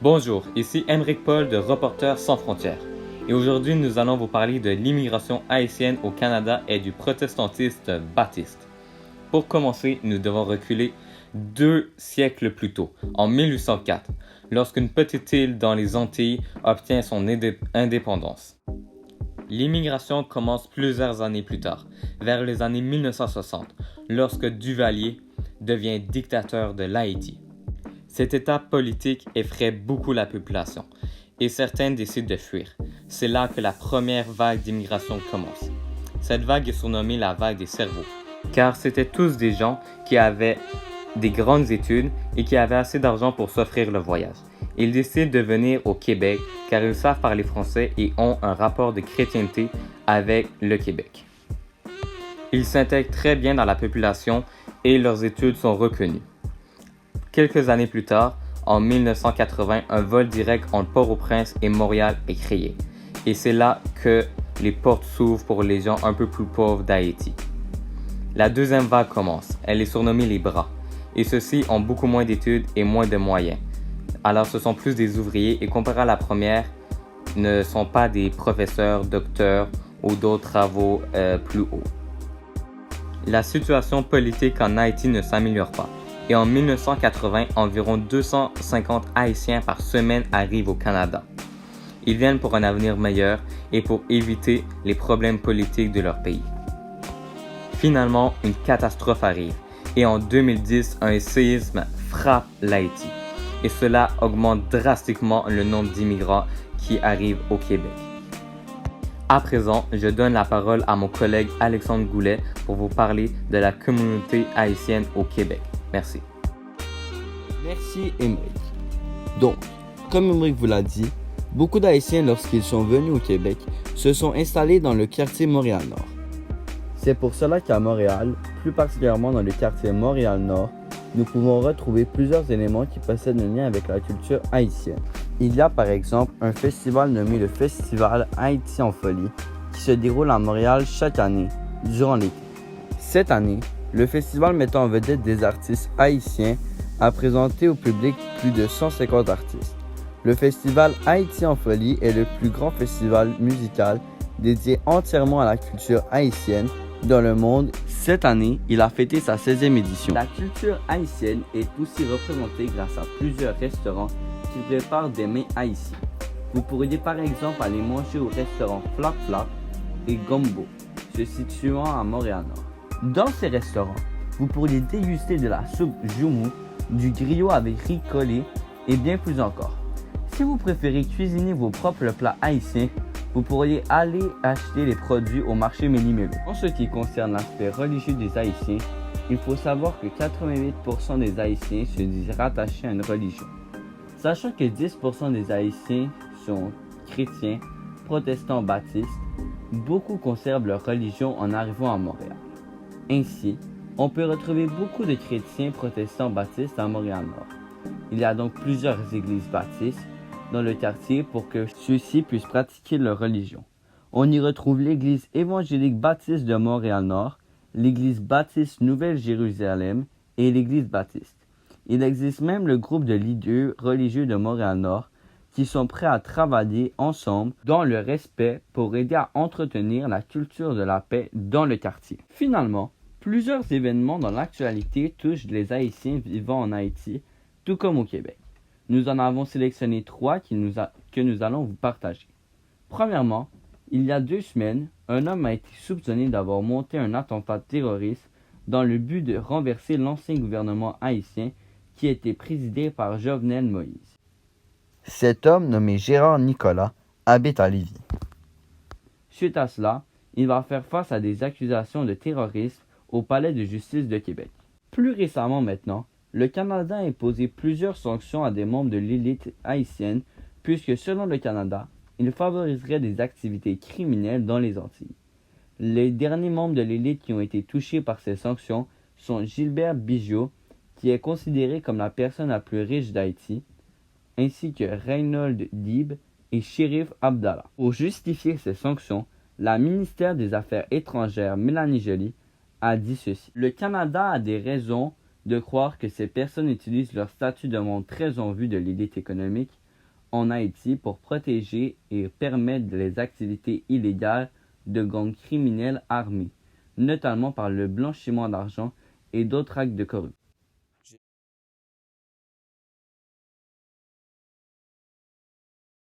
Bonjour, ici Emeric Paul de Reporters sans frontières. Et aujourd'hui, nous allons vous parler de l'immigration haïtienne au Canada et du protestantisme baptiste. Pour commencer, nous devons reculer 2 siècles plus tôt, en 1804, lorsqu'une petite île dans les Antilles obtient son indépendance. L'immigration commence plusieurs années plus tard, vers les années 1960, lorsque Duvalier devient dictateur de l'Haïti. Cet état politique effraie beaucoup la population et certains décident de fuir. C'est là que la première vague d'immigration commence. Cette vague est surnommée la vague des cerveaux, car c'étaient tous des gens qui avaient des grandes études et qui avaient assez d'argent pour s'offrir le voyage. Ils décident de venir au Québec car ils savent parler français et ont un rapport de chrétienté avec le Québec. Ils s'intègrent très bien dans la population et leurs études sont reconnues. Quelques années plus tard, en 1980, un vol direct entre Port-au-Prince et Montréal est créé. Et c'est là que les portes s'ouvrent pour les gens un peu plus pauvres d'Haïti. La deuxième vague commence. Elle est surnommée les Bras. Et ceux-ci ont beaucoup moins d'études et moins de moyens. Alors ce sont plus des ouvriers et comparé à la première, ne sont pas des professeurs, docteurs ou d'autres travaux plus hauts. La situation politique en Haïti ne s'améliore pas. Et en 1980, environ 250 Haïtiens par semaine arrivent au Canada. Ils viennent pour un avenir meilleur et pour éviter les problèmes politiques de leur pays. Finalement, une catastrophe arrive et en 2010, un séisme frappe l'Haïti. Et cela augmente drastiquement le nombre d'immigrants qui arrivent au Québec. À présent, je donne la parole à mon collègue Alexandre Goulet pour vous parler de la communauté haïtienne au Québec. Merci. Merci Emeric. Donc, comme Emeric vous l'a dit, beaucoup d'Haïtiens lorsqu'ils sont venus au Québec se sont installés dans le quartier Montréal-Nord. C'est pour cela qu'à Montréal, plus particulièrement dans le quartier Montréal-Nord, nous pouvons retrouver plusieurs éléments qui possèdent un lien avec la culture haïtienne. Il y a par exemple un festival nommé le Festival Haïti en folie qui se déroule à Montréal chaque année, durant l'été. Cette année, le festival met en vedette des artistes haïtiens a présenté au public plus de 150 artistes. Le festival Haïti en folie est le plus grand festival musical dédié entièrement à la culture haïtienne dans le monde. Cette année, il a fêté sa 16e édition. La culture haïtienne est aussi représentée grâce à plusieurs restaurants qui préparent des mets haïtiens. Vous pourriez par exemple aller manger au restaurant Flap Flap et Gombo, se situant à Montréal-Nord. Dans ces restaurants, vous pourriez déguster de la soupe joumou, du griot avec riz collé et bien plus encore. Si vous préférez cuisiner vos propres plats haïtiens, vous pourriez aller acheter les produits au marché Méli-Mélo. En ce qui concerne l'aspect religieux des Haïtiens, il faut savoir que 88% des Haïtiens se disent rattachés à une religion. Sachant que 10% des Haïtiens sont chrétiens, protestants baptistes, beaucoup conservent leur religion en arrivant à Montréal. Ainsi, on peut retrouver beaucoup de chrétiens protestants baptistes à Montréal-Nord. Il y a donc plusieurs églises baptistes dans le quartier pour que ceux-ci puissent pratiquer leur religion. On y retrouve l'église évangélique baptiste de Montréal-Nord, l'église baptiste Nouvelle-Jérusalem et l'église baptiste. Il existe même le groupe de leaders religieux de Montréal-Nord qui sont prêts à travailler ensemble dans le respect pour aider à entretenir la culture de la paix dans le quartier. Finalement, plusieurs événements dans l'actualité touchent les Haïtiens vivant en Haïti, tout comme au Québec. Nous en avons sélectionné 3 que nous allons vous partager. Premièrement, il y a 2 semaines, un homme a été soupçonné d'avoir monté un attentat terroriste dans le but de renverser l'ancien gouvernement haïtien qui était présidé par Jovenel Moïse. Cet homme, nommé Gérard Nicolas, habite à Lévis. Suite à cela, il va faire face à des accusations de terrorisme au Palais de justice de Québec. Plus récemment maintenant, le Canada a imposé plusieurs sanctions à des membres de l'élite haïtienne puisque selon le Canada, il favoriserait des activités criminelles dans les Antilles. Les derniers membres de l'élite qui ont été touchés par ces sanctions sont Gilbert Bigeaud, qui est considéré comme la personne la plus riche d'Haïti, ainsi que Reynold Dib et Shérif Abdallah. Pour justifier ces sanctions, la ministère des Affaires étrangères Mélanie Joly a dit ceci. Le Canada a des raisons de croire que ces personnes utilisent leur statut de monde très en vue de l'élite économique en Haïti pour protéger et permettre les activités illégales de gangs criminels armés, notamment par le blanchiment d'argent et d'autres actes de corruption.